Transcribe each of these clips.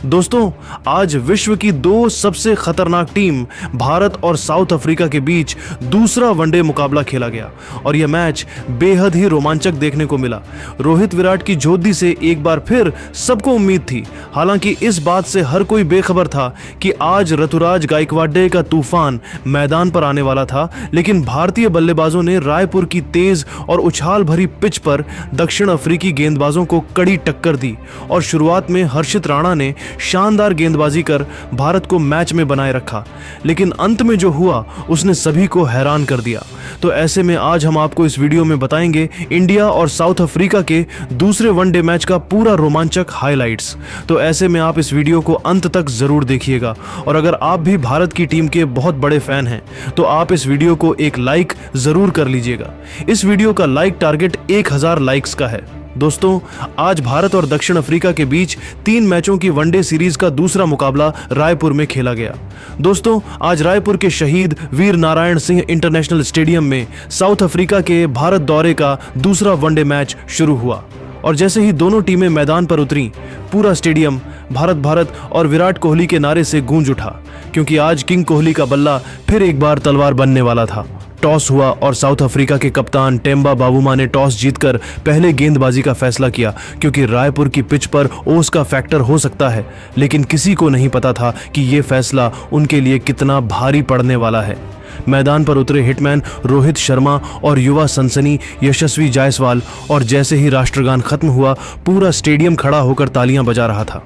दोस्तों, आज विश्व की दो सबसे खतरनाक टीम भारत और साउथ अफ्रीका के बीच दूसरा वनडे मुकाबला खेला गया और यह मैच बेहद ही रोमांचक देखने को मिला। रोहित विराट की जोधी से एक बार फिर सबको उम्मीद थी। हालांकि इस बात से हर कोई बेखबर था कि आज ऋतुराज गायकवाड का तूफान मैदान पर आने वाला था, लेकिन भारतीय बल्लेबाजों ने रायपुर की तेज और उछाल भरी पिच पर दक्षिण अफ्रीकी गेंदबाजों को कड़ी टक्कर दी और शुरुआत में हर्षित राणा ने शानदार गेंदबाजी कर भारत को मैच में बनाए रखा, लेकिन अंत में जो हुआ उसने सभी को हैरान कर दिया। तो ऐसे में आज हम आपको इस वीडियो में बताएंगे इंडिया और साउथ अफ्रीका के दूसरे वनडे मैच का पूरा रोमांचक हाइलाइट्स। तो ऐसे में आप इस वीडियो को अंत तक जरूर देखिएगा और अगर आप भी भारत की टीम के बहुत बड़े फैन हैं तो आप इस वीडियो को एक लाइक जरूर कर लीजिएगा। इस वीडियो का लाइक टारगेट 1000 लाइक्स का है। दोस्तों, आज भारत और दक्षिण अफ्रीका के बीच 3 मैचों की वनडे सीरीज का दूसरा मुकाबला रायपुर में खेला गया। दोस्तों, आज रायपुर के शहीद वीर नारायण सिंह इंटरनेशनल स्टेडियम में साउथ अफ्रीका के भारत दौरे का दूसरा वनडे मैच शुरू हुआ और जैसे ही दोनों टीमें मैदान पर उतरी, पूरा स्टेडियम भारत भारत और विराट कोहली के नारे से गूंज उठा, क्योंकि आज किंग कोहली का बल्ला फिर एक बार तलवार बनने वाला था। टॉस हुआ और साउथ अफ्रीका के कप्तान टेम्बा बावुमा ने टॉस जीतकर पहले गेंदबाजी का फैसला किया, क्योंकि रायपुर की पिच पर ओस का फैक्टर हो सकता है, लेकिन किसी को नहीं पता था कि यह फैसला उनके लिए कितना भारी पड़ने वाला है। मैदान पर उतरे हिटमैन रोहित शर्मा और युवा सनसनी यशस्वी जायसवाल, और जैसे ही राष्ट्रगान खत्म हुआ पूरा स्टेडियम खड़ा होकर तालियां बजा रहा था।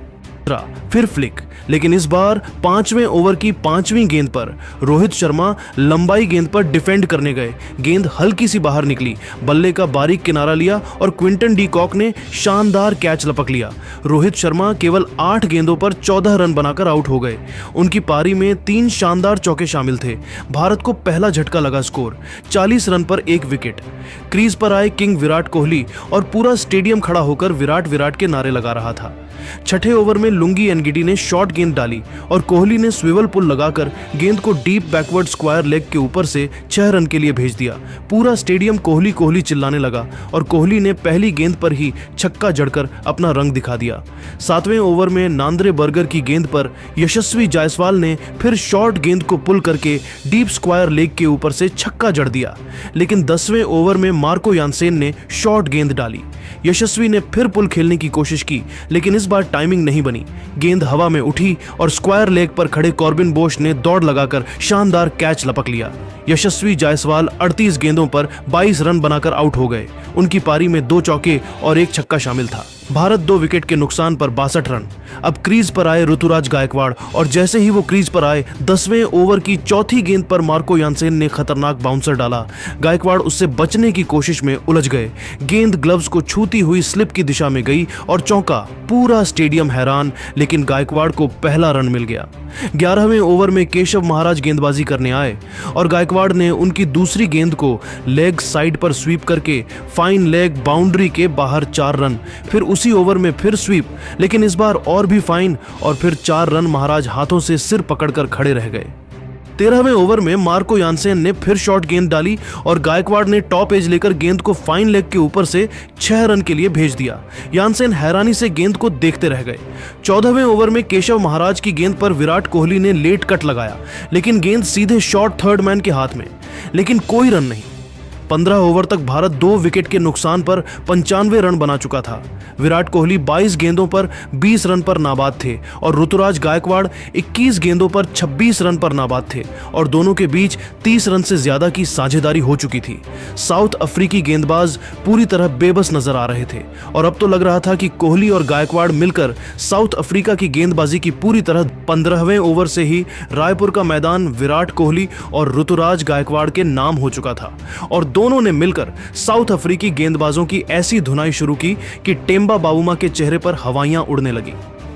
फिर फ्लिक, लेकिन इस बार 5वें ओवर की 5वीं गेंद पर रोहित शर्मा लंबाई गेंद पर डिफेंड करने गए। गेंद हल्की सी बाहर निकली, बल्ले का बारीक किनारा लिया और क्विंटन डी कॉक ने शानदार कैच लपक लिया। रोहित शर्मा केवल 8 गेंदों पर 14 रन बनाकर आउट हो गए। उनकी पारी में 3 शानदार चौके शामिल थे। भारत को पहला झटका लगा स्कोर 40 रन पर 1 विकेट। क्रीज पर आए किंग विराट कोहली और पूरा स्टेडियम खड़ा होकर विराट विराट के नारे लगा रहा था। छठे ओवर में लुंगी एनगिडी ने शॉर्ट गेंद डाली और कोहली ने स्विवल पुल लगाकर गेंद को डीप बैकवर्ड स्क्वायर लेग के ऊपर से 6 रन के लिए भेज दिया। पूरा स्टेडियम कोहली कोहली चिल्लाने लगा और कोहली ने पहली गेंद पर ही छक्का जड़कर अपना रंग दिखा दिया। 7वें ओवर में नांद्रे बर्गर की गेंद पर यशस्वी जायसवाल ने फिर शॉर्ट गेंद को पुल करके डीप स्क्वायर लेग के ऊपर से छक्का जड़ दिया, लेकिन 10वें ओवर में मार्को यानसेन ने शॉर्ट गेंद डाली। यशस्वी ने फिर पुल खेलने की कोशिश की, लेकिन इस बार टाइमिंग नहीं बनी। गेंद हवा में उठी और स्क्वायर लेग पर खड़े कॉर्बिन बोश ने दौड़ लगाकर शानदार कैच लपक लिया। यशस्वी जायसवाल 38 गेंदों पर 22 रन बनाकर आउट हो गए। उनकी पारी में 2 चौके और 1 छक्का शामिल था। भारत 2 विकेट के नुकसान पर 62 रन। अब क्रीज पर आए ऋतुराज गायकवाड़ और जैसे ही वो क्रीज पर आए 10वें ओवर की चौथी गेंद पर मार्को यानसेन ने खतरनाक बाउंसर डाला। गायकवाड़ उससे बचने की कोशिश में उलझ गए। गेंद ग्लव्स को छूती हुई स्लिप की दिशा में गई और चौका। पूरा स्टेडियम हैरान, लेकिन गायकवाड़ को पहला रन मिल गया। 11वें ओवर में केशव महाराज गेंदबाजी करने आए और गायकवाड़ ने उनकी दूसरी गेंद को लेग साइड पर स्वीप करके फाइन लेग बाउंड्री के बाहर 4 रन। फिर उसी ओवर में फिर स्वीप, लेकिन इस बार और भी फाइन और फिर 4 रन। महाराज हाथों से सिर पकड़कर खड़े रह गए। 13वें ओवर में मार्को यानसेन ने फिर शॉर्ट गेंद डाली और गायकवाड़ ने टॉप एज लेकर गेंद को फाइन लेग के ऊपर से 6 रन के लिए भेज दिया। यानसेन हैरानी से गेंद को देखते रह गए। 14वें ओवर में केशव महाराज की गेंद पर विराट कोहली ने लेट कट लगाया, लेकिन गेंद सीधे शॉर्ट थर्ड मैन के हाथ में, लेकिन कोई रन नहीं। 15 ओवर तक भारत 2 विकेट के नुकसान पर 95 रन बना चुका था। विराट कोहली 22 गेंदों पर 20 रन पर नाबाद थे और ऋतुराज गायकवाड़ 21 गेंदों पर 26 रन पर नाबाद थे और दोनों के बीच 30 रन से ज्यादा की साझेदारी हो चुकी थी। साउथ अफ्रीकी गेंदबाज पूरी तरह बेबस नजर आ रहे थे और अब तो लग रहा था कि कोहली और गायकवाड़ मिलकर साउथ अफ्रीका की गेंदबाजी की पूरी तरह। 15वें ओवर से ही रायपुर का मैदान विराट कोहली और ऋतुराज गायकवाड़ के नाम हो चुका था और दोनों ने मिलकर साउथ अफ्रीकी गेंदबाजों की ऐसी धुनाई शुरू की कि टेम्बा बावुमा के चेहरे पर हवाइयां उड़ने लगी।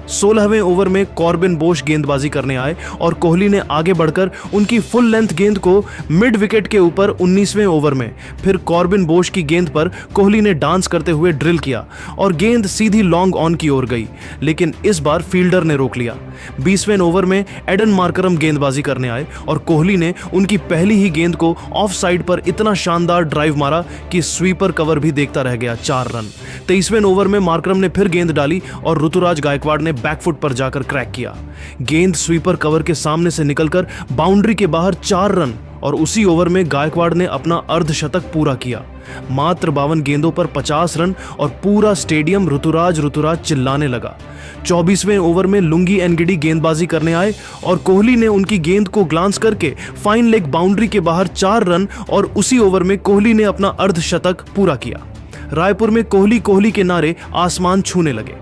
16वें ओवर में कॉर्बिन बोश गेंदबाजी करने आए और कोहली ने आगे बढ़कर उनकी फुल लेंथ गेंद को मिड विकेट के ऊपर 19वें ओवर में फिर कॉर्बिन बोश की गेंद पर कोहली ने डांस करते हुए ड्रिल किया और गेंद सीधी लॉन्ग ऑन की ओर गई, लेकिन इस बार फील्डर ने रोक लिया। 20वें ओवर में एडन मार्करम गेंदबाजी करने आए और कोहली ने उनकी पहली ही गेंद को ऑफ साइड पर इतना शानदार ड्राइव मारा कि स्वीपर कवर भी देखता रह गया। 4 रन। 23वें ओवर में मार्करम ने फिर गेंद डाली और ऋतुराज गायकवाड़ ने बैकफुट पर जाकर क्रैक किया। गेंद स्वीपर कवर के सामने से निकलकर बाउंड्री के बाहर 4 रन और उसी ओवर में गायकवाड़ ने अपना अर्धशतक पूरा किया। मात्र 52 गेंदों पर 50 रन और पूरा स्टेडियम ऋतुराज ऋतुराज चिल्लाने लगा। 24वें ओवर में लुंगी एनगिडी गेंदबाजी करने आए और कोहली ने उनकी गेंद को ग्लांस करके फाइन लेग बाउंड्री के बाहर 4 रन और उसी ओवर में कोहली ने अपना अर्धशतक पूरा किया। रायपुर में कोहली कोहली के नारे आसमान छूने लगे।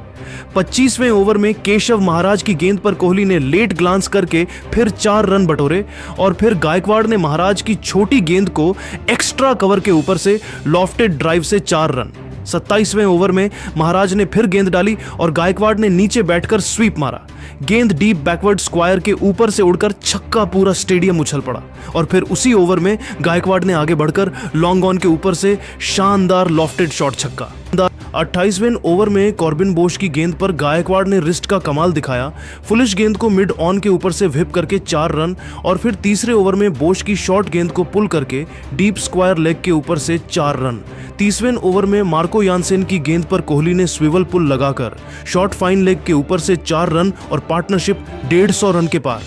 25वें ओवर में केशव महाराज की गेंद पर कोहली ने लेट ग्लांस करके फिर 4 रन बटोरे और फिर गायकवाड़ ने महाराज की छोटी गेंद को एक्स्ट्रा कवर के ऊपर से लॉफ्टेड ड्राइव से 4 रन। 27वें ओवर में महाराज ने फिर गेंद डाली और गायकवाड़ ने नीचे बैठकर स्वीप मारा। गेंद डीप बैकवर्ड स्क्वायर के ऊपर से उड़कर छक्का, पूरा स्टेडियम उछल पड़ा और फिर उसी ओवर में गायकवाड़ ने आगे बढ़कर लॉन्ग ऑन के ऊपर से शानदार लॉफ्टेड शॉट छक्का। 28वें ओवर में कॉर्बिन बोश की गेंद पर गायकवाड़ ने रिस्ट का कमाल दिखाया। फुलिश गेंद को मिड ऑन के ऊपर से व्हिप करके 4 रन और फिर तीसरे ओवर में बोश की शॉर्ट गेंद को पुल करके डीप स्क्वायर लेग के ऊपर से 4 रन। 30वें ओवर में मार्को यानसेन की गेंद पर कोहली ने स्विवल पुल लगाकर शॉर्ट फाइन लेग के ऊपर से 4 रन और पार्टनरशिप 150 रन के पार।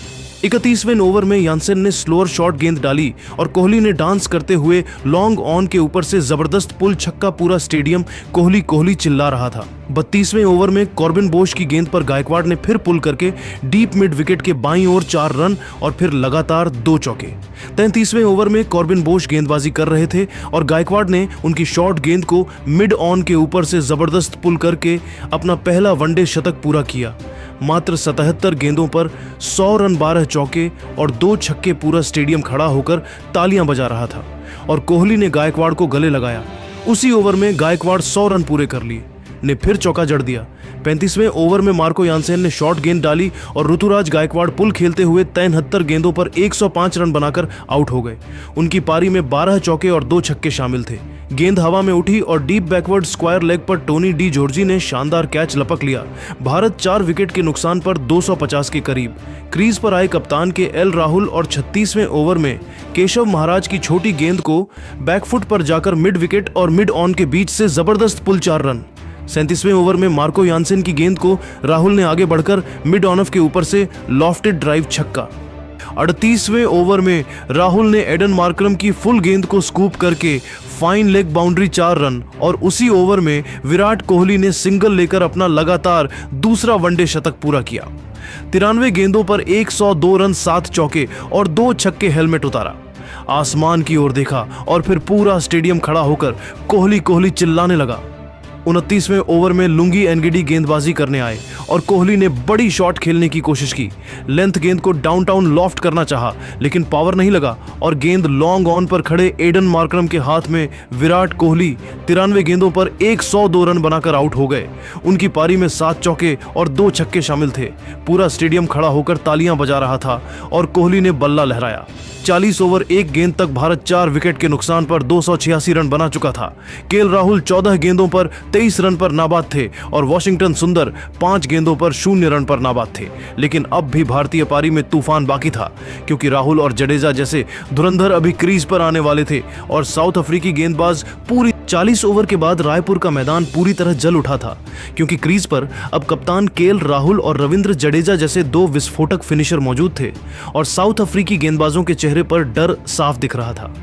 31वें ओवर में यानसेन ने स्लोअर शॉर्ट गेंद डाली और कोहली ने डांस करते हुए लॉन्ग ऑन के ऊपर से जबरदस्त पुल छक्का, पूरा स्टेडियम कोहली कोहली चिल्ला रहा था। 32वें ओवर में कॉर्बिन बोश की गेंद पर गायकवाड़ ने फिर पुल करके डीप मिड विकेट के बाईं ओर 4 रन और फिर लगातार 2 चौके। 33वें ओवर में कॉर्बिन बोश गेंदबाजी कर रहे थे और गायकवाड़ ने उनकी शॉर्ट गेंद को मिड ऑन के ऊपर से जबरदस्त पुल करके अपना पहला वनडे शतक पूरा किया। मात्र 77 गेंदों पर 100 रन, 12 चौके और 2 छक्के, पूरा स्टेडियम खड़ा होकर तालियां बजा रहा था और कोहली ने गायकवाड़ को गले लगाया। उसी ओवर में गायकवाड़ 100 रन पूरे कर लिए, ने फिर चौका जड़ दिया। 35वें ओवर में मार्को यानसेन ने शॉर्ट गेंद डाली और ऋतुराज गायकवाड़ पुल खेलते हुए 73 गेंदों पर 105 रन बनाकर आउट हो गए। उनकी पारी में 12 चौके और 2 छक्के शामिल थे। गेंद हवा में उठी और डीप बैकवर्ड स्क्वायर लेग पर टोनी डी जॉर्जी ने शानदार कैच लपक लिया। भारत 4 विकेट के नुकसान पर 250 के करीब। क्रीज पर आए कप्तान के एल राहुल और 36वें ओवर में केशव महाराज की छोटी गेंद को बैकफुट पर जाकर मिड विकेट और मिड ऑन के बीच से जबरदस्त पुल 4 रन। 37वें ओवर में मार्को यानसेन की गेंद को राहुल ने आगे बढ़कर मिड ऑन ऑफ के ऊपर से लॉफ्टेड ड्राइव छक्का। 38वें ओवर में राहुल ने एडन मार्करम की फुल गेंद को स्कूप करके फाइन लेग बाउंड्री 4 रन और उसी ओवर में विराट कोहली ने सिंगल लेकर अपना लगातार दूसरा वनडे शतक पूरा किया। 93 गेंदों पर 102 रन, 7 चौके और 2 छक्के हेलमेट उतारा। आसमान की ओर देखा और फिर पूरा स्टेडियम खड़ा होकर कोहली कोहली चिल्लाने लगा। 29वें ओवर में लुंगी एनगिडी गेंदबाजी करने आए और कोहली ने बड़ी शॉट खेलने की कोशिश की। लेंथ गेंद को डाउनटाउन लॉफ्ट करना चाहा लेकिन पावर नहीं लगा और गेंद लॉन्ग ऑन पर खड़े एडन मार्करम के हाथ में विराट कोहली 93 गेंदों पर 102 रन बनाकर आउट हो गए। उनकी पारी में 7 चौके और 2 छक्के शामिल थे। पूरा स्टेडियम खड़ा होकर तालियां बजा रहा था और कोहली ने बल्ला लहराया। 40 ओवर 1 गेंद तक भारत 4 विकेट के नुकसान पर 286 रन बना चुका था। केएल राहुल 14 गेंदों पर 23 रन पर नाबाद थे और वॉशिंगटन सुंदर 5 गेंदों पर 0 रन पर नाबाद थे। लेकिन अब भी भारतीय पारी में तूफान बाकी था क्योंकि राहुल और जडेजा जैसे धुरंधर अभी क्रीज पर आने वाले थे और साउथ अफ्रीकी गेंदबाज पूरी 40 ओवर के बाद रायपुर का मैदान पूरी तरह जल उठा था क्योंकि क्रीज पर अब कप्तान केएल राहुल और रविंद्र जडेजा जैसे 2 विस्फोटक फिनिशर मौजूद थे और साउथ अफ्रीकी गेंदबाजों के चेहरे पर डर साफ दिख रहा था।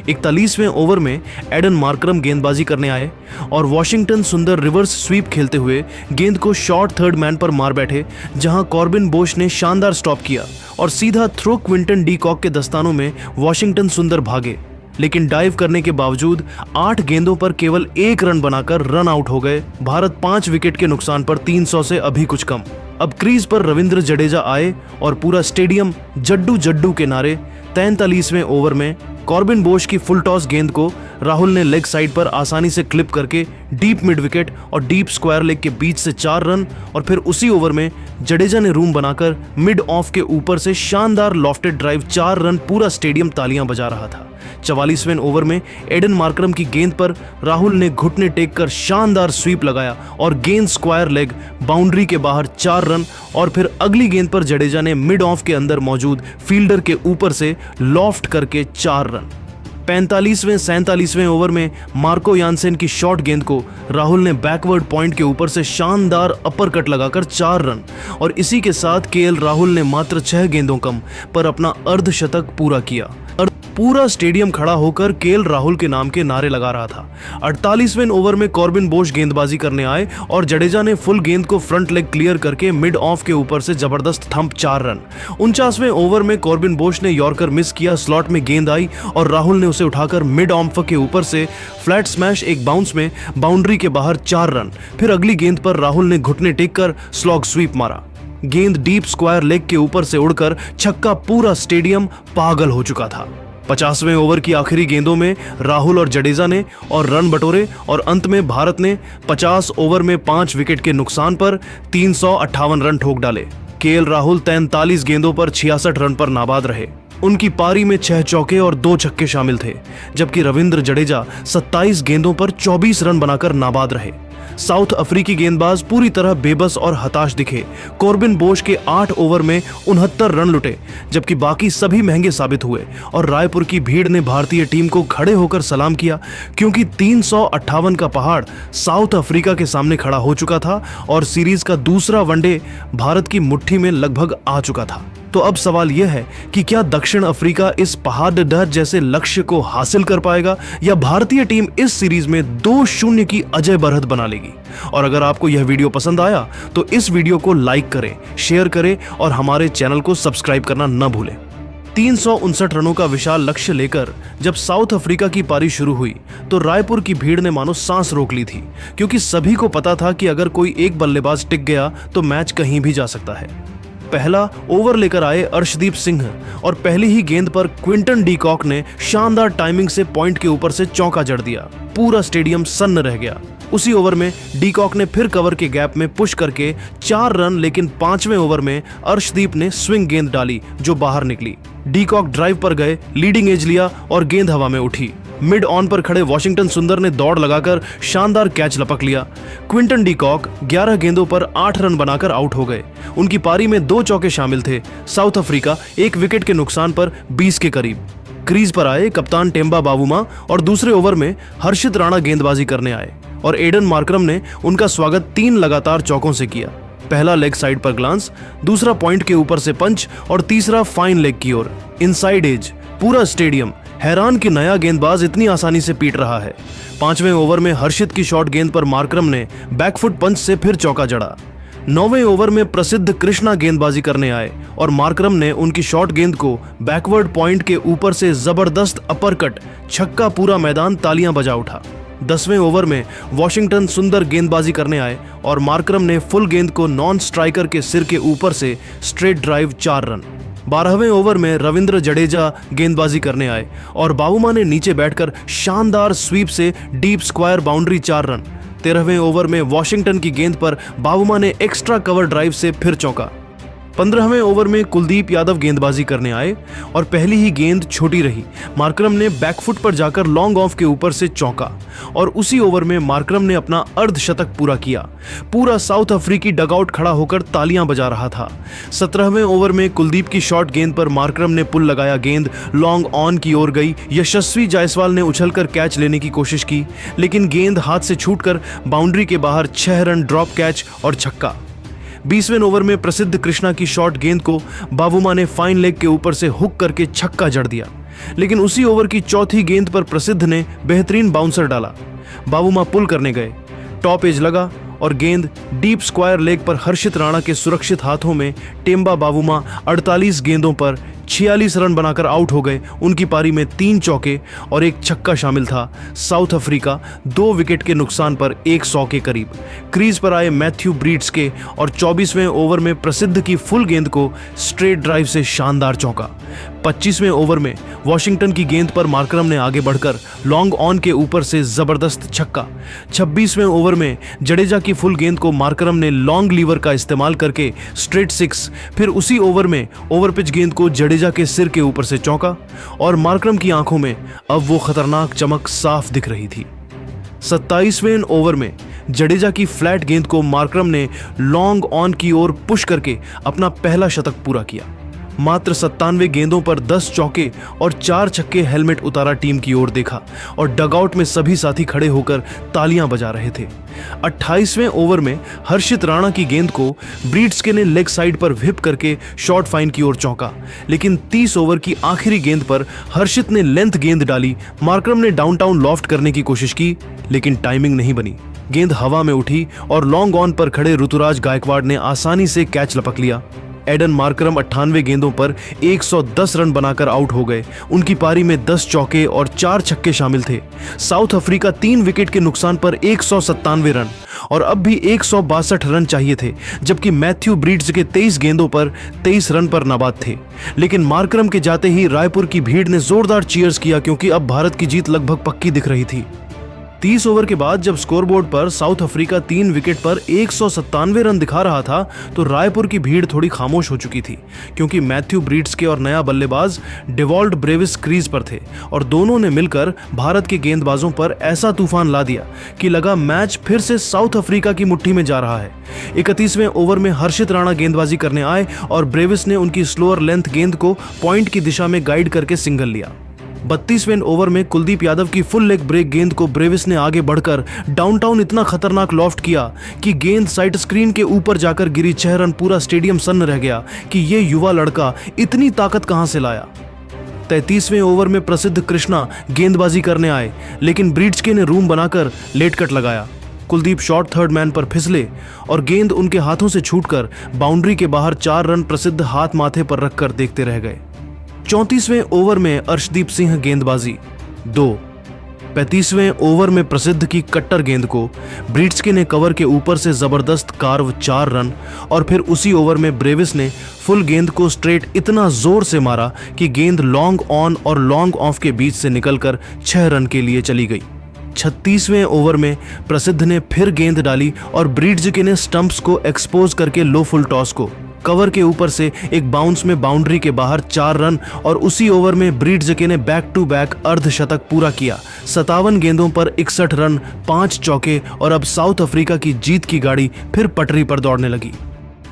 41वें ओवर में एडन मार्करम गेंदबाजी करने आए और वॉशिंगटन सुंदर रिवर्स स्वीप खेलते हुए गेंद को शॉर्ट थर्ड मैन पर मार बैठे, जहां कॉर्बिन बोश ने शानदार स्टॉप किया और सीधा थ्रो क्विंटन डी कॉक के दस्तानों में वॉशिंगटन सुंदर भागे। लेकिन डाइव करने के बावजूद 8 गेंदों पर केवल 1 रन बनाकर रन आउट हो गए। भारत 5 विकेट के नुकसान पर 300 से अभी कुछ कम। अब क्रीज पर रविंद्र जडेजा आए और पूरा स्टेडियम जड्डू जड्डू के नारे। 43वें ओवर में कॉर्बिन बोश की फुल टॉस गेंद को राहुल ने लेग साइड पर आसानी से क्लिप करके डीप मिड विकेट और डीप स्क्वायर लेग के बीच से 4 रन और फिर उसी ओवर में जडेजा ने रूम बनाकर मिड ऑफ के ऊपर से शानदार लॉफ्टेड ड्राइव 4 रन। पूरा स्टेडियम तालियां बजा रहा था। 44वें ओवर में एडन मार्करम की गेंद पर राहुल ने घुटने टेक कर शानदार स्वीप लगाया और गेंद स्क्वायर लेग बाउंड्री के बाहर 4 रन और फिर अगली गेंद पर जडेजा ने मिड ऑफ के अंदर मौजूद फील्डर के ऊपर से लॉफ्ट करके 4 रन। 45वें 47वें ओवर में मार्को यानसेन की शॉर्ट गेंद को राहुल ने बैकवर्ड पॉइंट के ऊपर से शानदार अपर कट लगाकर 4 रन, और इसी के साथ केएल राहुल ने मात्र 6 गेंदों कम पर अपना अर्धशतक पूरा किया। पूरा स्टेडियम खड़ा होकर केएल राहुल के नाम के नारे लगा रहा था। 48वें ओवर में कॉर्बिन बोश गेंदबाजी करने आए और जडेजा ने फुल गेंद को फ्रंट लेग क्लियर करके मिड ऑफ के ऊपर से जबरदस्त थंप 4 रन। 49वें ओवर में कॉर्बिन बोश ने यॉर्कर मिस किया, स्लॉट में गेंद आई और राहुल ने उसे उठाकर मिड ऑफ के ऊपर से फ्लैट स्मैश एक बाउंस में बाउंड्री के बाहर 4 रन। फिर अगली गेंद पर राहुल ने घुटने टेक कर स्लॉग स्वीप मारा। गेंद डीप स्क्वायर लेग के ऊपर से उड़कर छक्का। पूरा स्टेडियम पागल हो चुका था। 50वें ओवर की आखिरी गेंदों में राहुल और जडेजा ने और रन बटोरे और अंत में भारत ने 50 ओवर में 5 विकेट के नुकसान पर 358 रन ठोक डाले। केएल राहुल 43 गेंदों पर 66 रन पर नाबाद रहे। उनकी पारी में 6 चौके और 2 छक्के शामिल थे, जबकि रविंद्र जडेजा 27 गेंदों पर 24 रन बनाकर नाबाद रहे। साउथ अफ्रीकी गेंदबाज पूरी तरह बेबस और हताश दिखे। कॉर्बिन बोश के 8 ओवर में 69 रन लुटे, जबकि बाकी सभी महंगे साबित हुए और रायपुर की भीड़ ने भारतीय टीम को खड़े होकर सलाम किया, क्योंकि 358 का पहाड़ साउथ अफ्रीका के सामने खड़ा हो चुका था और सीरीज का दूसरा वनडे भारत की मुट्ठी में लगभग आ चुका था। तो अब सवाल यह है कि क्या दक्षिण अफ्रीका इस पहाड़ जैसे लक्ष्य को हासिल कर पाएगा या भारतीय टीम इस सीरीज में 2-0 की अजय बरहत बना लेगी। और अगर आपको यह वीडियो पसंद आया तो इस वीडियो को लाइक करें, शेयर करें और हमारे चैनल को सब्सक्राइब करना न भूलें। 359 रनों का विशाल लक्ष्य लेकर जब साउथ अफ्रीका की पारी शुरू हुई तो रायपुर की भीड़ ने मानो सांस रोक ली थी, क्योंकि सभी को पता था कि अगर कोई एक बल्लेबाज टिक गया तो मैच कहीं भी जा सकता है। पहला ओवर लेकर आए अर्शदीप सिंह और पहली ही गेंद पर क्विंटन डी कॉक ने शानदार टाइमिंग से पॉइंट के ऊपर से चौका जड़ दिया। पूरा स्टेडियम सन्न रह गया। उसी ओवर में डी कॉक ने फिर कवर के गैप में पुश करके 4 रन, लेकिन 5वें ओवर में अर्शदीप ने स्विंग गेंद डाली जो बाहर निकली। डी कॉक ड्राइव पर गए, लीडिंग एज लिया और गेंद हवा में उठी। मिड ऑन पर खड़े वॉशिंगटन सुंदर ने दौड़ लगाकर शानदार कैच लपक लिया। क्विंटन डी कॉक 11 गेंदों पर 8 रन बनाकर आउट हो गए। उनकी पारी में 2 चौके शामिल थे। साउथ अफ्रीका 1 विकेट के नुकसान पर 20 के करीब। क्रीज पर आए कप्तान टेम्बा बावुमा और दूसरे ओवर में हर्षित राणा गेंदबाजी करने आए और एडन मार्करम ने उनका स्वागत 3 लगातार चौकों से किया। पहला लेग साइड पर ग्लांस, दूसरा पॉइंट के ऊपर से पंच और तीसरा फाइन लेग की ओर इनसाइड एज। पूरा स्टेडियम हैरान कि नया गेंदबाज इतनी आसानी से पीट रहा है। 5वें ओवर में हर्षित की शॉट गेंद पर मार्करम ने बैकफुट पंच से फिर चौका जड़ा। 9वें ओवर में प्रसिद्ध कृष्णा गेंदबाजी करने आए और मार्करम ने उनकी शॉट गेंद को बैकवर्ड पॉइंट के ऊपर से जबरदस्त अपरकट छक्का। पूरा मैदान तालियां बजा उठा। 10वें ओवर में वॉशिंगटन सुंदर गेंदबाजी करने आए और मार्करम ने फुल गेंद को नॉन स्ट्राइकर के सिर के ऊपर से स्ट्रेट ड्राइव 4 रन। 12वें ओवर में रविंद्र जडेजा गेंदबाजी करने आए और बावुमा ने नीचे बैठकर शानदार स्वीप से डीप स्क्वायर बाउंड्री 4 रन। 13वें ओवर में वॉशिंगटन की गेंद पर बावुमा ने एक्स्ट्रा कवर ड्राइव से फिर चौका। 15वें ओवर में कुलदीप यादव गेंदबाजी करने आए और पहली ही गेंद छोटी रही। मार्करम ने बैकफुट पर जाकर लॉन्ग ऑफ के ऊपर से चौका और उसी ओवर में मार्करम ने अपना अर्धशतक पूरा किया। पूरा साउथ अफ्रीकी डगआउट खड़ा होकर तालियां बजा रहा था। 17वें ओवर में कुलदीप की शॉर्ट गेंद पर मार्करम ने पुल लगाया। गेंद लॉन्ग ऑन की ओर गई। यशस्वी जायसवाल ने उछलकर कैच लेने की कोशिश की, लेकिन गेंद हाथ से छूटकर बाउंड्री के बाहर 6 रन ड्रॉप कैच और छक्का। 20वें ओवर में प्रसिद्ध कृष्णा की शॉर्ट गेंद को बावुमा ने फाइन लेग के ऊपर से हुक करके छक्का जड़ दिया, लेकिन उसी ओवर की चौथी गेंद पर प्रसिद्ध ने बेहतरीन बाउंसर डाला। बावुमा पुल करने गए, टॉप एज लगा और गेंद डीप स्क्वायर लेग पर हर्षित राणा के सुरक्षित हाथों में टेम्बा बावुमा 48 गेंदों पर 46 रन बनाकर आउट हो गए। उनकी पारी में 3 चौके और 1 छक्का शामिल था। साउथ अफ्रीका 2 विकेट के नुकसान पर 100 के करीब। क्रीज पर आए मैथ्यू ब्रीड्स के और 24वें ओवर में प्रसिद्ध की फुल गेंद को स्ट्रेट ड्राइव से शानदार चौका। 25वें ओवर में वॉशिंगटन की गेंद पर मार्करम ने आगे बढ़कर लॉन्ग ऑन के ऊपर से जबरदस्त छक्का। 26वें ओवर में जडेजा की फुल गेंद को मार्करम ने लॉन्ग लीवर का इस्तेमाल करके स्ट्रेट 6। फिर उसी ओवर में ओवरपिच गेंद को जडेजा के सिर के ऊपर से चौका और मार्करम की आंखों में अब वो खतरनाक चमक साफ दिख रही थी। 27वें ओवर में जडेजा की फ्लैट गेंद को मार्करम ने लॉन्ग ऑन की ओर पुश करके अपना पहला शतक पूरा किया। मात्र 97 गेंदों पर 10 चौके और 4 छक्के हेलमेट उतारा टीम की ओर देखा और डगआउट में सभी साथी खड़े होकर तालियां बजा रहे थे। 28वें ओवर में हर्षित राणा की गेंद को ब्रीड्सके ने लेग साइड पर व्हिप करके शॉर्ट फाइन की ओर चौंका, लेकिन 30 ओवर की आखिरी गेंद पर हर्षित ने लेंथ गेंद डाली। मार्करम ने डाउनटाउन लॉफ्ट करने की कोशिश की, लेकिन टाइमिंग नहीं बनी। गेंद हवा में उठी और लॉन्ग ऑन पर खड़े ऋतुराज गायकवाड़ ने आसानी से कैच लपक लिया। एडन मार्करम 98 गेंदों पर 110 रन बनाकर आउट हो गए। उनकी पारी में 10 चौके और 4 छक्के शामिल थे। साउथ अफ्रीका 3 विकेट के नुकसान पर 197 रन और अब भी 162 रन चाहिए थे, जबकि मैथ्यू ब्रीड्स के 23 गेंदों पर 23 रन पर नाबाद थे। लेकिन मार्करम के जाते ही रायपुर की भीड़ ने जोरदार चीयर्स किया, क्योंकि अब भारत की जीत लगभग पक्की दिख रही थी। 30 ओवर के बाद जब स्कोरबोर्ड पर साउथ अफ्रीका 3 विकेट पर 197 रन दिखा रहा था, तो रायपुर की भीड़ थोड़ी खामोश हो चुकी थी, क्योंकि मैथ्यू ब्रीड्सके और नया बल्लेबाज डेवॉल्ड ब्रेविस क्रीज पर थे और दोनों ने मिलकर भारत के गेंदबाजों पर ऐसा तूफान ला दिया कि लगा मैच फिर से साउथ अफ्रीका की मुट्ठी में जा रहा है। 31वें ओवर में हर्षित राणा गेंदबाजी करने आए और ब्रेविस ने उनकी स्लोअर लेंथ गेंद को पॉइंट की दिशा में गाइड करके सिंगल लिया। 32वें ओवर में कुलदीप यादव की फुल लेग ब्रेक गेंद को ब्रेविस ने आगे बढ़कर डाउनटाउन इतना खतरनाक लॉफ्ट किया कि गेंद साइड स्क्रीन के ऊपर जाकर गिरी। 6 रन। पूरा स्टेडियम सन्न रह गया कि ये युवा लड़का इतनी ताकत कहां से लाया। 33वें ओवर में प्रसिद्ध कृष्णा गेंदबाजी करने आए, लेकिन ब्रीड्सके ने रूम बनाकर लेट कट लगाया। कुलदीप शॉर्ट थर्ड मैन पर फिसले और गेंद उनके हाथों से छूटकर बाउंड्री के बाहर 4 रन प्रसिद्ध हाथ माथे पर रखकर देखते रह गए। 34वें ओवर में अर्शदीप सिंह गेंदबाजी 2। 35वें ओवर में प्रसिद्ध की कट्टर गेंद को ब्रीड्सके ने कवर के ऊपर से जबरदस्त कार्व 4 रन और फिर उसी ओवर में ब्रेविस ने फुल गेंद को स्ट्रेट इतना जोर से मारा कि गेंद लॉन्ग ऑन और लॉन्ग ऑफ के बीच से निकलकर 6 रन के लिए चली गई। 36वें ओवर में प्रसिद्ध ने फिर गेंद डाली और ब्रीड्सके ने स्टंप्स को एक्सपोज करके लो फुल टॉस को कवर के ऊपर से एक बाउंस में बाउंड्री के बाहर 4 रन और उसी ओवर में ब्रीड्सके ने बैक टू बैक अर्धशतक पूरा किया। 57 गेंदों पर 61 रन, 5 चौके और अब साउथ अफ्रीका की जीत की गाड़ी फिर पटरी पर दौड़ने लगी।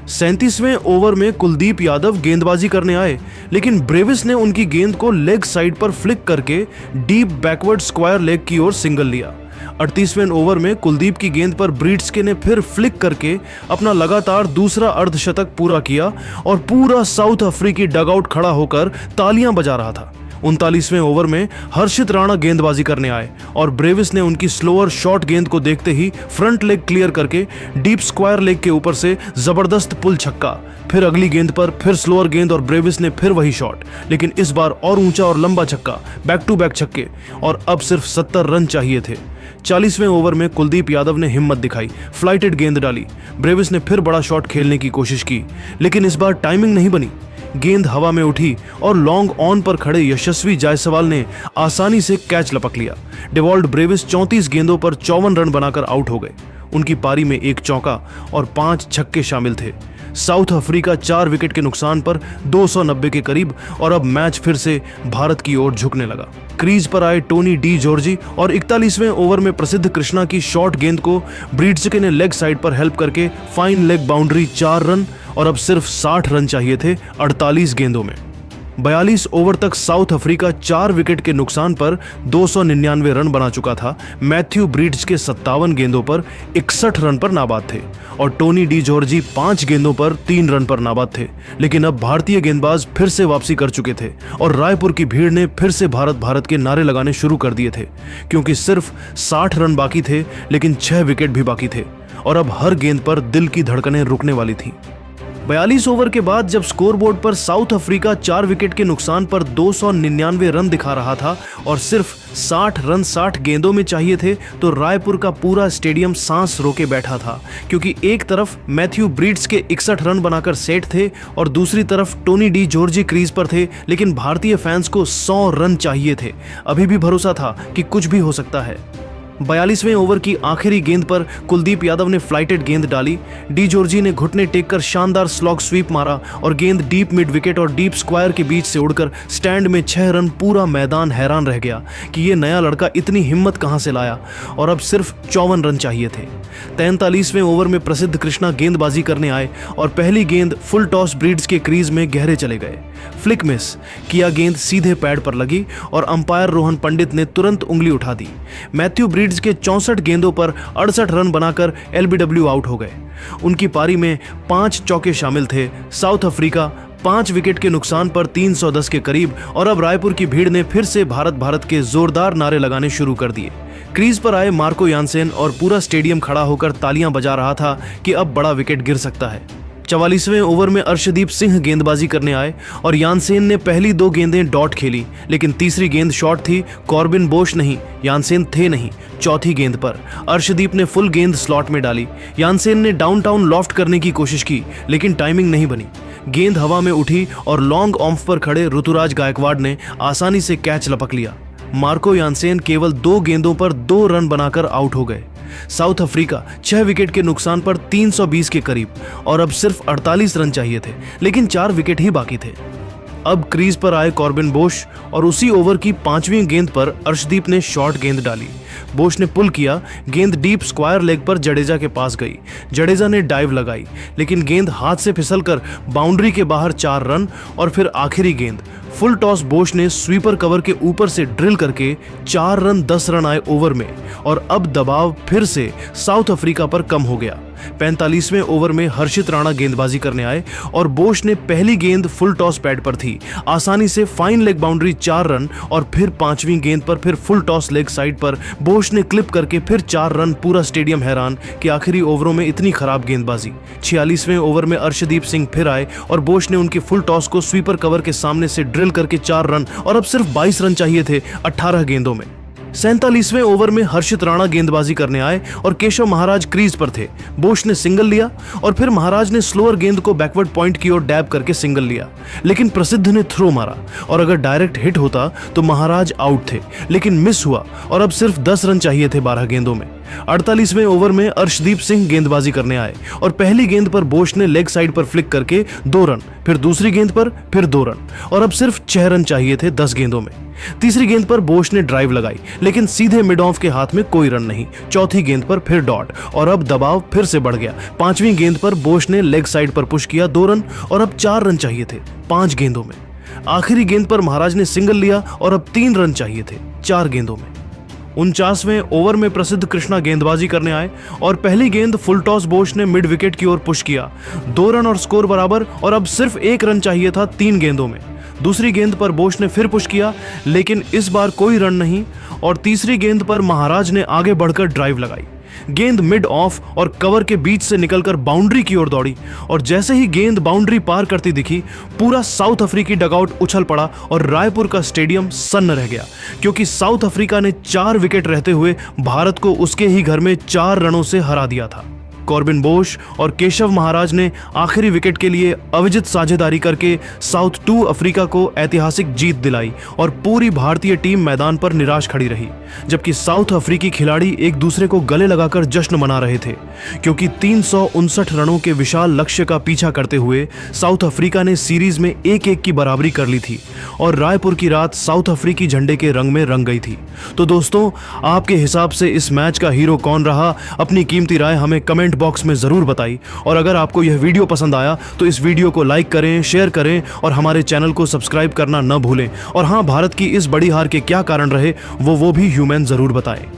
37वें ओवर में कुलदीप यादव गेंदबाजी करने आए, लेकिन ब्रेविस ने उनकी गेंद को लेग साइड पर फ्लिक करके डीप बैकवर्ड स्क्वायर लेग की ओर सिंगल लिया। 38वें ओवर में कुलदीप की गेंद पर ब्रीड्सके ने फिर फ्लिक करके अपना लगातार दूसरा अर्धशतक पूरा किया और पूरा साउथ अफ्रीकी डगआउट खड़ा होकर तालियां बजा रहा था। 39वें ओवर में हर्षित राणा गेंदबाजी करने आए और ब्रेविस ने उनकी स्लोअर शॉर्ट गेंद को देखते ही फ्रंट लेग क्लियर करके डीप स्क्वायर लेग के ऊपर से जबरदस्त पुल छक्का। फिर अगली गेंद पर फिर स्लोअर गेंद और ब्रेविस ने फिर वही शॉट, लेकिन इस बार और ऊंचा और लंबा छक्का, बैक टू बैक छक्के और अब सिर्फ 70 रन चाहिए थे। 40वें ओवर में कुलदीप यादव ने हिम्मत दिखाई, फ्लाइटेड गेंद डाली। ब्रेविस ने फिर बड़ा शॉट खेलने की कोशिश की, लेकिन इस बार टाइमिंग नहीं बनी। गेंद हवा में उठी और लॉन्ग ऑन पर खड़े यशस्वी जायसवाल ने आसानी से कैच लपक लिया। डेवॉल्ड ब्रेविस 34 गेंदों पर 54 रन बनाकर आउट हो गए। उनकी पारी में 1 चौका और 5 छक्के शामिल थे। साउथ अफ्रीका 4 विकेट के नुकसान पर 290 के करीब और अब मैच फिर से भारत की ओर झुकने लगा। क्रीज पर आए टोनी डी जॉर्जी और 41वें ओवर में प्रसिद्ध कृष्णा की शॉर्ट गेंद को ब्रीड्सके ने लेग साइड पर हेल्प करके फाइन लेग बाउंड्री 4 रन और अब सिर्फ 60 रन चाहिए थे 48 गेंदों में। 42 ओवर तक साउथ अफ्रीका 4 विकेट के नुकसान पर 299 रन बना चुका था। मैथ्यू ब्रीड्सके 57 गेंदों पर 61 रन पर नाबाद थे और टोनी डी जॉर्जी 5 गेंदों पर 3 रन पर नाबाद थे। लेकिन अब भारतीय गेंदबाज फिर से वापसी कर चुके थे और रायपुर की भीड़ ने फिर से भारत भारत के नारे लगाने शुरू कर दिए थे, क्योंकि सिर्फ 60 रन बाकी थे, लेकिन 6 विकेट भी बाकी थे और अब हर गेंद पर दिल की धड़कनें रुकने वाली थी। 42 ओवर के बाद जब स्कोरबोर्ड पर साउथ अफ्रीका 4 विकेट के नुकसान पर 299 रन दिखा रहा था और सिर्फ 60 रन 60 गेंदों में चाहिए थे, तो रायपुर का पूरा स्टेडियम सांस रोके बैठा था, क्योंकि एक तरफ मैथ्यू ब्रीड्सके 61 रन बनाकर सेट थे और दूसरी तरफ टोनी डी जॉर्जी क्रीज पर थे। लेकिन भारतीय फैंस को 100 रन चाहिए थे। अभी भी भरोसा था कि कुछ भी हो सकता है। 42वें ओवर की आखिरी गेंद पर कुलदीप यादव ने फ्लाइटेड गेंद डाली। डी जॉर्जी ने घुटने टेक कर शानदार स्लॉग स्वीप मारा और गेंद डीप मिड विकेट और डीप स्क्वायर के बीच से उड़कर स्टैंड में 6 रन। पूरा मैदान हैरान रह गया कि ये नया लड़का इतनी हिम्मत कहां से लाया और अब सिर्फ 54 रन चाहिए थे। 43वें ओवर में प्रसिद्ध कृष्णा गेंदबाजी करने आए और पहली गेंद फुल टॉस ब्रीड्स के क्रीज में गहरे चले गए। फ्लिक मिस किया, गेंद सीधे पैड पर लगी और अंपायर रोहन पंडित ने तुरंत उंगली उठा दी। मैथ्यू ब्रीड्स के 64 गेंदों पर 68 रन बनाकर एलबीडब्ल्यू आउट हो गए। उनकी पारी में 5 चौके शामिल थे। साउथ अफ्रीका 5 विकेट के नुकसान पर 310 के करीब और अब रायपुर की भीड़ ने फिर से भारत भारत के जोरदार नारे लगाने शुरू कर दिए। क्रीज पर आए मार्को यानसेन और पूरा स्टेडियम खड़ा होकर तालियां बजा रहा था कि अब बड़ा विकेट गिर सकता है। 44वें ओवर में अर्शदीप सिंह गेंदबाजी करने आए और यानसेन ने पहली 2 गेंदें डॉट खेली, लेकिन तीसरी गेंद शॉर्ट थी। कॉर्बिन बोश नहीं, यानसेन थे नहीं। चौथी गेंद पर अर्शदीप ने फुल गेंद स्लॉट में डाली। यानसेन ने डाउनटाउन लॉफ्ट करने की कोशिश की, लेकिन टाइमिंग नहीं बनी। गेंद हवा में उठी और लॉन्ग ऑफ पर खड़े ऋतुराज गायकवाड़ ने आसानी से कैच लपक लिया। मार्को यानसेन केवल 2 गेंदों पर 2 रन बनाकर आउट हो गए। साउथ अफ्रीका 6 विकेट के नुकसान पर 320 के करीब और अब सिर्फ 48 रन चाहिए थे, लेकिन 4 विकेट ही बाकी थे। अब क्रीज पर आए कॉर्बिन बोश और उसी ओवर की 5वीं गेंद पर अर्शदीप ने शॉर्ट गेंद डाली। बोश ने पुल किया, गेंद डीप स्क्वायर लेग पर जडेजा के पास गई। जडेजा ने डाइव लगाई, लेकिन गेंद हाथ से फिसलकर बाउंड्री के बाहर 4 रन। और फिर आखिरी गेंद फुल टॉस बोश ने स्वीपर कवर के ऊपर से ड्रिल करके 4 रन 10 रन आए ओवर में और अब दबाव फिर से साउथ अफ्रीका पर कम हो गया। 45वें ओवर में हर्षित राणा गेंदबाजी करने आए और बोश ने पहली गेंद फुल टॉस पैड पर थी, आसानी से फाइन लेग बाउंड्री 4 रन और फिर 5वीं गेंद पर फिर फुल टॉस लेग साइड पर बोश ने क्लिप करके फिर 4 रन। पूरा स्टेडियम हैरान कि आखिरी ओवरों में इतनी खराब गेंदबाजी। 46वें ओवर में अर्शदीप सिंह फिर आए और बोश ने उनके फुल टॉस को स्वीपर कवर के सामने से ड्रिल करके 4 रन और अब सिर्फ 22 रन चाहिए थे 18 गेंदों में। 47वें ओवर में हर्षित राणा गेंदबाजी करने आए और केशव महाराज क्रीज पर थे। बोश ने सिंगल लिया और फिर महाराज ने स्लोअर गेंद को बैकवर्ड पॉइंट की ओर डैब करके सिंगल लिया, लेकिन प्रसिद्ध ने थ्रो मारा और अगर डायरेक्ट हिट होता तो महाराज आउट थे, लेकिन मिस हुआ और अब सिर्फ 10 रन चाहिए थे 12 गेंदों में। 48वें ओवर में अर्शदीप सिंह गेंदबाजी करने आए और पहली गेंद पर बोश ने लेग साइड पर फ्लिक करके 2 रन, फिर दूसरी गेंद पर फिर 2 रन और अब सिर्फ 6 रन चाहिए थे 10 गेंदों में। तीसरी गेंद पर बोश ने ड्राइव लगाई, लेकिन सीधे मिड ऑफ के हाथ में कोई रन नहीं। चौथी गेंद पर फिर डॉट और अब दबाव फिर से बढ़ गया। 5वीं गेंद पर बोश ने लेग साइड पर पुश किया 2 रन और अब 4 रन चाहिए थे 5 गेंदों में। आखिरी गेंद पर महाराज ने सिंगल लिया और अब 3 रन चाहिए थे 4 गेंदों में। 49वें ओवर में प्रसिद्ध कृष्णा गेंदबाजी करने आए और पहली गेंद फुल टॉस बोश ने मिड विकेट की ओर पुश किया। 2 रन और स्कोर बराबर और अब सिर्फ 1 रन चाहिए था 3 गेंदों में। दूसरी गेंद पर बोश ने फिर पुश किया, लेकिन इस बार कोई रन नहीं और तीसरी गेंद पर महाराज ने आगे बढ़कर ड्राइव लगाई। गेंद मिड ऑफ और कवर के बीच से निकलकर बाउंड्री की ओर दौड़ी और जैसे ही गेंद बाउंड्री पार करती दिखी, पूरा साउथ अफ्रीकी डगआउट उछल पड़ा और रायपुर का स्टेडियम सन्न रह गया, क्योंकि साउथ अफ्रीका ने 4 विकेट रहते हुए भारत को उसके ही घर में 4 रनों से हरा दिया था। कॉर्बिन बोश और केशव महाराज ने आखिरी विकेट के लिए अविजित साझेदारी करके साउथ 2 अफ्रीका को ऐतिहासिक जीत दिलाई और पूरी भारतीय टीम मैदान पर निराश खड़ी रही, जबकि साउथ अफ्रीकी खिलाड़ी एक दूसरे को गले लगाकर जश्न मना रहे थे, क्योंकि 359 रनों के विशाल लक्ष्य का पीछा करते हुए साउथ अफ्रीका ने सीरीज में 1-1 की बराबरी कर ली थी और रायपुर की रात साउथ अफ्रीकी झंडे के रंग में रंग गई थी। तो दोस्तों, आपके हिसाब से इस मैच का हीरो कौन रहा? अपनी कीमती राय हमें कमेंट बॉक्स में जरूर बताई और अगर आपको यह वीडियो पसंद आया तो इस वीडियो को लाइक करें, शेयर करें और हमारे चैनल को सब्सक्राइब करना न भूलें। और हाँ, भारत की इस बड़ी हार के क्या कारण रहे वो भी ह्यूमन जरूर बताएं।